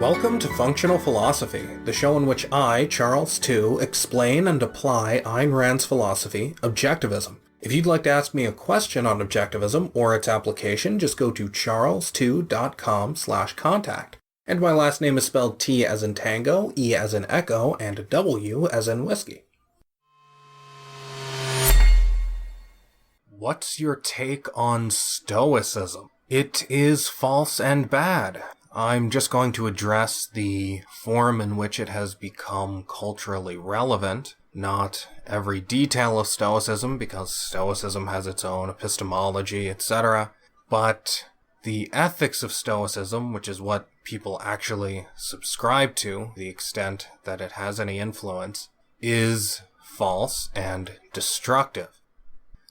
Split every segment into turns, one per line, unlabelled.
Welcome to Functional Philosophy, the show in which I, Charles Tew, explain and apply Ayn Rand's philosophy, Objectivism. If you'd like to ask me a question on Objectivism or its application, just go to charlestew.com/contact. And my last name is spelled T as in tango, E as in echo, and W as in whiskey. What's your take on Stoicism? It is false and bad. I'm just going to address the form in which it has become culturally relevant, not every detail of Stoicism, because Stoicism has its own epistemology, etc., but the ethics of Stoicism, which is what people actually subscribe to, the extent that it has any influence, is false and destructive.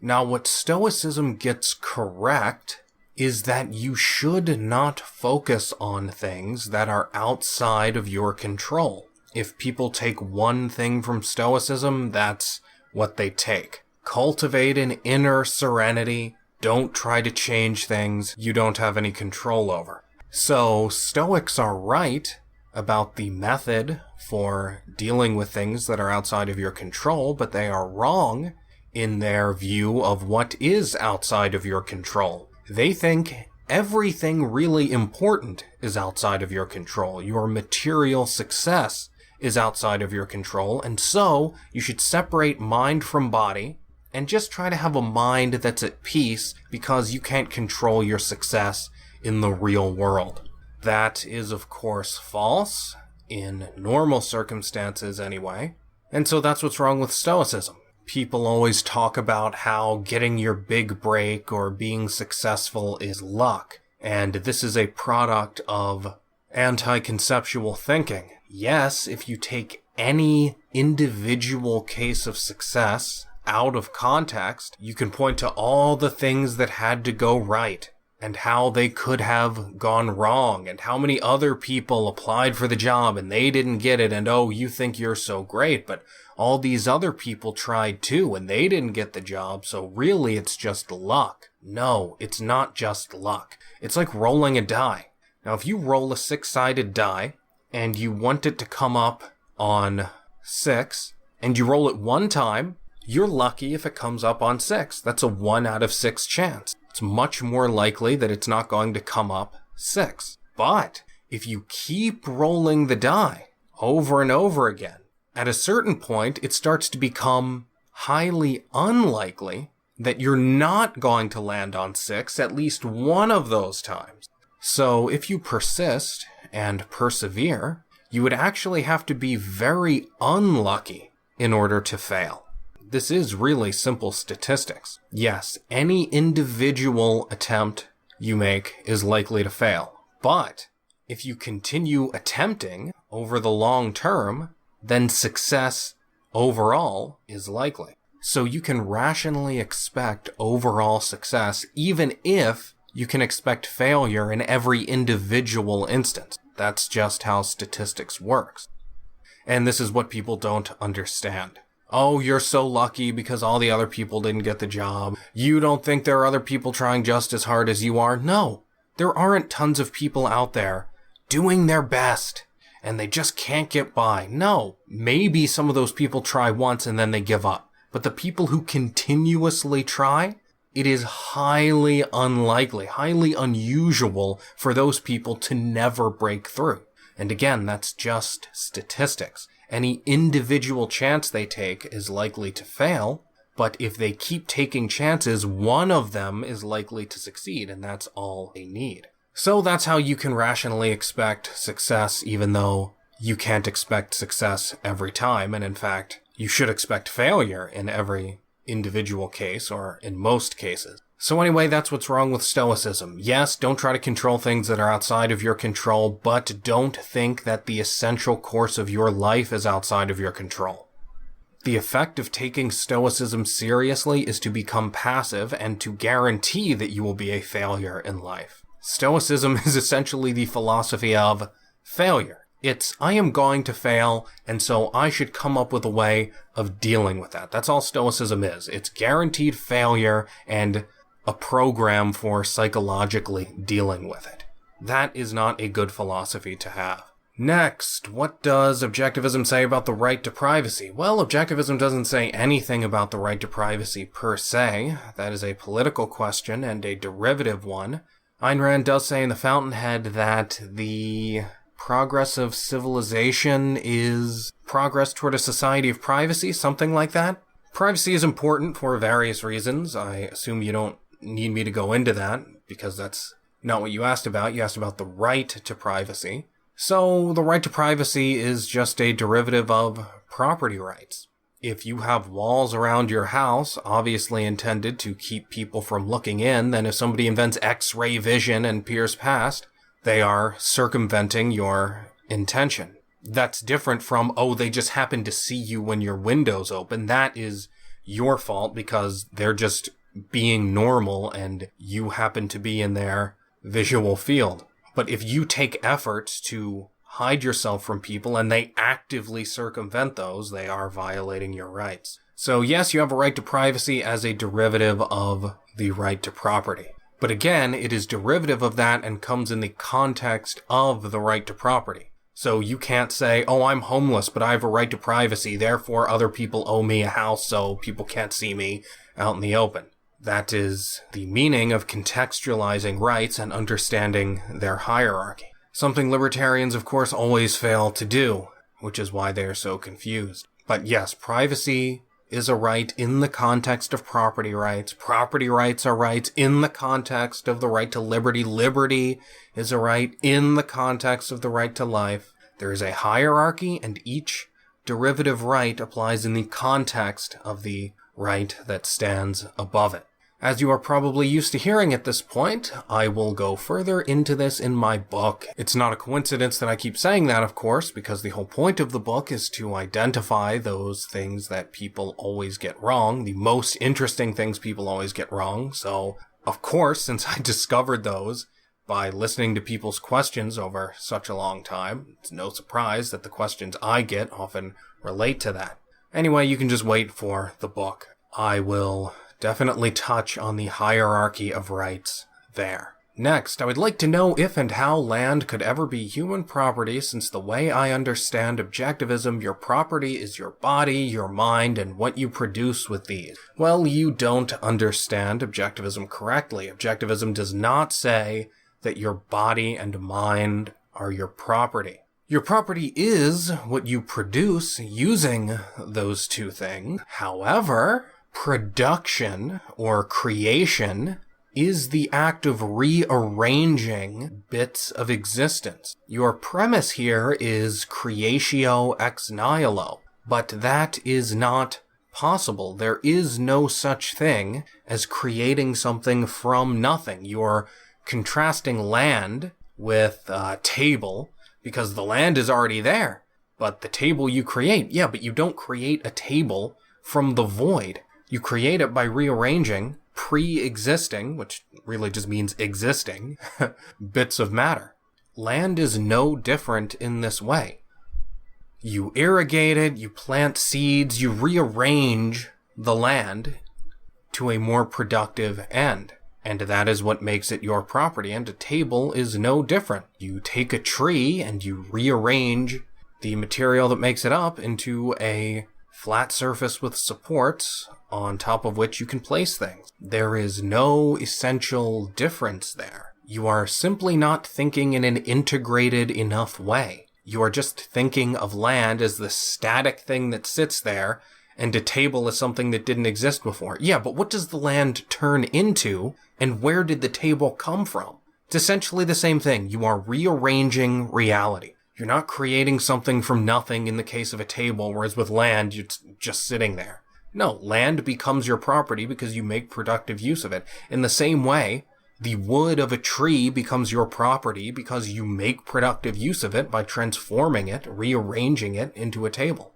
Now, what Stoicism gets correct is that you should not focus on things that are outside of your control. If people take one thing from Stoicism, that's what they take. Cultivate an inner serenity. Don't try to change things you don't have any control over. So, Stoics are right about the method for dealing with things that are outside of your control, but they are wrong in their view of what is outside of your control. They think everything really important is outside of your control. Your material success is outside of your control, and so you should separate mind from body and just try to have a mind that's at peace because you can't control your success in the real world. That is, of course, false, in normal circumstances anyway, and so that's what's wrong with Stoicism. People always talk about how getting your big break or being successful is luck, and this is a product of anti-conceptual thinking. Yes, if you take any individual case of success out of context, you can point to all the things that had to go right, and how they could have gone wrong, and how many other people applied for the job and they didn't get it, and oh, you think you're so great, but all these other people tried too and they didn't get the job, so really it's just luck. No, it's not just luck. It's like rolling a die. Now, if you roll a 6-sided die and you want it to come up on 6, and you roll it one time, you're lucky if it comes up on 6. That's a 1 out of 6 chance. It's much more likely that it's not going to come up 6. But if you keep rolling the die over and over again, at a certain point, it starts to become highly unlikely that you're not going to land on 6 at least one of those times. So if you persist and persevere, you would actually have to be very unlucky in order to fail. This is really simple statistics. Yes, any individual attempt you make is likely to fail. But if you continue attempting over the long term, then success overall is likely. So you can rationally expect overall success even if you can expect failure in every individual instance. That's just how statistics works. And this is what people don't understand. Oh, you're so lucky because all the other people didn't get the job. You don't think there are other people trying just as hard as you are? No, there aren't tons of people out there doing their best and they just can't get by. No, maybe some of those people try once and then they give up. But the people who continuously try, it is highly unlikely, highly unusual for those people to never break through. And again, that's just statistics. Any individual chance they take is likely to fail, but if they keep taking chances, one of them is likely to succeed, and that's all they need. So that's how you can rationally expect success, even though you can't expect success every time, and in fact, you should expect failure in every individual case, or in most cases. So anyway, that's what's wrong with Stoicism. Yes, don't try to control things that are outside of your control, but don't think that the essential course of your life is outside of your control. The effect of taking Stoicism seriously is to become passive and to guarantee that you will be a failure in life. Stoicism is essentially the philosophy of failure. It's, I am going to fail, and so I should come up with a way of dealing with that. That's all Stoicism is. It's guaranteed failure and a program for psychologically dealing with it. That is not a good philosophy to have. Next, what does Objectivism say about the right to privacy? Well, Objectivism doesn't say anything about the right to privacy per se. That is a political question and a derivative one. Ayn Rand does say in The Fountainhead that the progress of civilization is progress toward a society of privacy, something like that. Privacy is important for various reasons. I assume you don't need me to go into that, because that's not what you asked about. You asked about the right to privacy. So the right to privacy is just a derivative of property rights. If you have walls around your house, obviously intended to keep people from looking in, then if somebody invents X-ray vision and peers past, they are circumventing your intention. That's different from, oh, they just happen to see you when your window's open. That is your fault because they're just being normal and you happen to be in their visual field. But if you take efforts to hide yourself from people and they actively circumvent those, they are violating your rights. So yes, you have a right to privacy as a derivative of the right to property. But again, it is derivative of that and comes in the context of the right to property. So you can't say, oh, I'm homeless, but I have a right to privacy, therefore other people owe me a house so people can't see me out in the open. That is the meaning of contextualizing rights and understanding their hierarchy. Something libertarians, of course, always fail to do, which is why they are so confused. But yes, privacy is a right in the context of property rights. Property rights are rights in the context of the right to liberty. Liberty is a right in the context of the right to life. There is a hierarchy, and each derivative right applies in the context of the right that stands above it. As you are probably used to hearing at this point, I will go further into this in my book. It's not a coincidence that I keep saying that, of course, because the whole point of the book is to identify those things that people always get wrong, the most interesting things people always get wrong. So, of course, since I discovered those by listening to people's questions over such a long time, it's no surprise that the questions I get often relate to that. Anyway, you can just wait for the book. I will definitely touch on the hierarchy of rights there. Next, I would like to know if and how land could ever be human property, since the way I understand Objectivism, your property is your body, your mind, and what you produce with these. Well, you don't understand Objectivism correctly. Objectivism does not say that your body and mind are your property. Your property is what you produce using those two things. However, production or creation is the act of rearranging bits of existence. Your premise here is creatio ex nihilo, but that is not possible. There is no such thing as creating something from nothing. You're contrasting land with a table because the land is already there, but the table you create, yeah, but you don't create a table from the void. You create it by rearranging pre-existing, which really just means existing, bits of matter. Land is no different in this way. You irrigate it, you plant seeds, you rearrange the land to a more productive end. And that is what makes it your property, and a table is no different. You take a tree and you rearrange the material that makes it up into a flat surface with supports on top of which you can place things. There is no essential difference there. You are simply not thinking in an integrated enough way. You are just thinking of land as the static thing that sits there, and a table as something that didn't exist before. Yeah, but what does the land turn into, and where did the table come from? It's essentially the same thing. You are rearranging reality. You're not creating something from nothing in the case of a table, whereas with land, it's just sitting there. No, land becomes your property because you make productive use of it. In the same way, the wood of a tree becomes your property because you make productive use of it by transforming it, rearranging it into a table.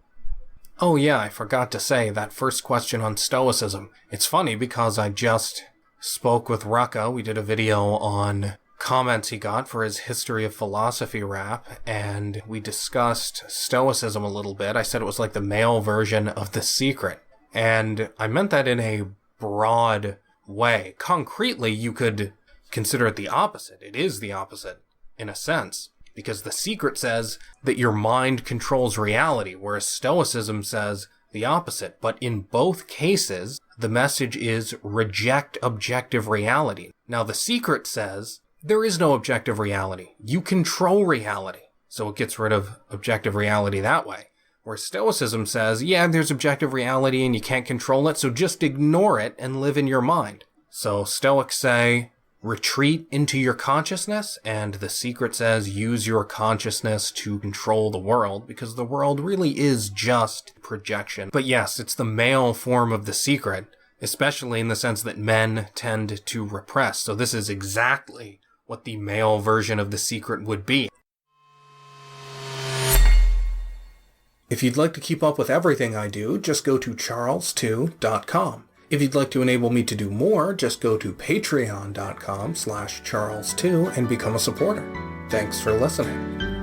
Oh yeah, I forgot to say that first question on Stoicism. It's funny because I just spoke with Rucka. We did a video on comments he got for his History of Philosophy rap, and we discussed Stoicism a little bit. I said it was like the male version of The Secret, and I meant that in a broad way. Concretely, you could consider it the opposite. It is the opposite, in a sense. Because The Secret says that your mind controls reality, whereas Stoicism says the opposite. But in both cases, the message is reject objective reality. Now, The Secret says there is no objective reality. You control reality. So it gets rid of objective reality that way. Where Stoicism says, yeah, there's objective reality and you can't control it, so just ignore it and live in your mind. So Stoics say, retreat into your consciousness, and The Secret says use your consciousness to control the world, because the world really is just projection. But yes, it's the male form of The Secret, especially in the sense that men tend to repress. So this is exactly what the male version of The Secret would be. If you'd like to keep up with everything I do, just go to charlestew.com. If you'd like to enable me to do more, just go to patreon.com/charlestew and become a supporter. Thanks for listening.